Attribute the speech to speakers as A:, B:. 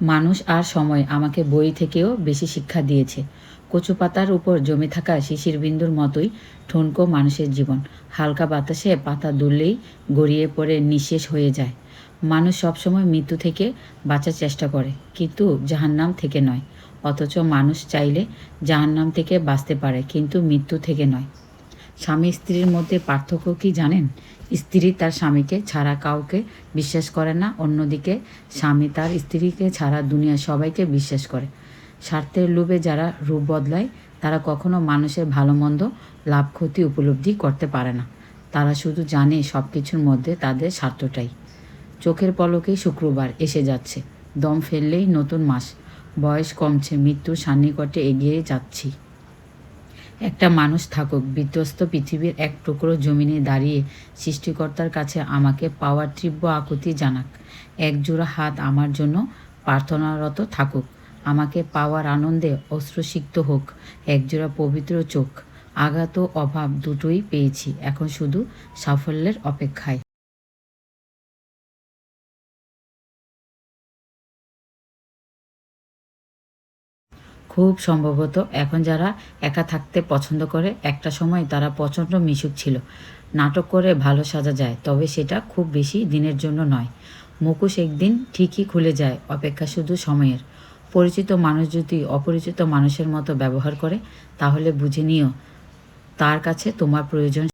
A: মানুষ আর সময় আমাকে বই থেকেও বেশি শিক্ষা দিয়েছে। কচু পাতার উপর জমে থাকা শিশির বিন্দুর মতোই ঠুনকো মানুষের জীবন। হালকা বাতাসে পাতা দুললেই গড়িয়ে পড়ে নিঃশেষ হয়ে যায়। মানুষ সবসময় মৃত্যু থেকে বাঁচার চেষ্টা করে, কিন্তু জাহান্নাম থেকে নয়। অথচ মানুষ চাইলে জাহান্নাম থেকে বাঁচতে পারে, কিন্তু মৃত্যু থেকে নয়। স্বামী স্ত্রীর মধ্যে পার্থক্য কি জানেন? স্ত্রী তার স্বামীকে ছাড়া কাউকে বিশ্বাস করে না, অন্যদিকে স্বামী তার স্ত্রীকে ছাড়া দুনিয়ার সবাইকে বিশ্বাস করে। স্বার্থের লোভে যারা রূপ বদলায় তারা কখনো মানুষের ভালো মন্দ, লাভ ক্ষতি উপলব্ধি করতে পারে না। তারা শুধু জানে সব কিছুর মধ্যে তাদের স্বার্থটাই। চোখের পলকেই শুক্রবার এসে যাচ্ছে, দম ফেললেই নতুন মাস। বয়স কমছে, মৃত্যুর সান্নিকটে এগিয়ে যাচ্ছি। একটা মানুষ থাকুক বিধ্বস্ত পৃথিবীর এক টুকরো জমিনে দাঁড়িয়ে সৃষ্টিকর্তার কাছে আমাকে পাওয়ার তীব্র আকুতি জানাক। একজোড়া হাত আমার জন্য প্রার্থনারত থাকুক। আমাকে পাওয়ার আনন্দে অশ্রুসিক্ত হোক একজোড়া পবিত্র চোখ। আঘাত ও অভাব দুটোই পেয়েছি, এখন শুধু সাফল্যের অপেক্ষায়। খুব সম্ভবত এখন যারা একা থাকতে পছন্দ করে, একটা সময় তারা প্রচণ্ড মিশুক ছিল। নাটক করে ভালো সাজা যায়, তবে সেটা খুব বেশি দিনের জন্য নয়। মুখোশ একদিন ঠিকই খুলে যায়, অপেক্ষা শুধু সময়ের। পরিচিত মানুষ যদি অপরিচিত মানুষের মতো ব্যবহার করে, তাহলে বুঝে নিও তার কাছে তোমার প্রয়োজন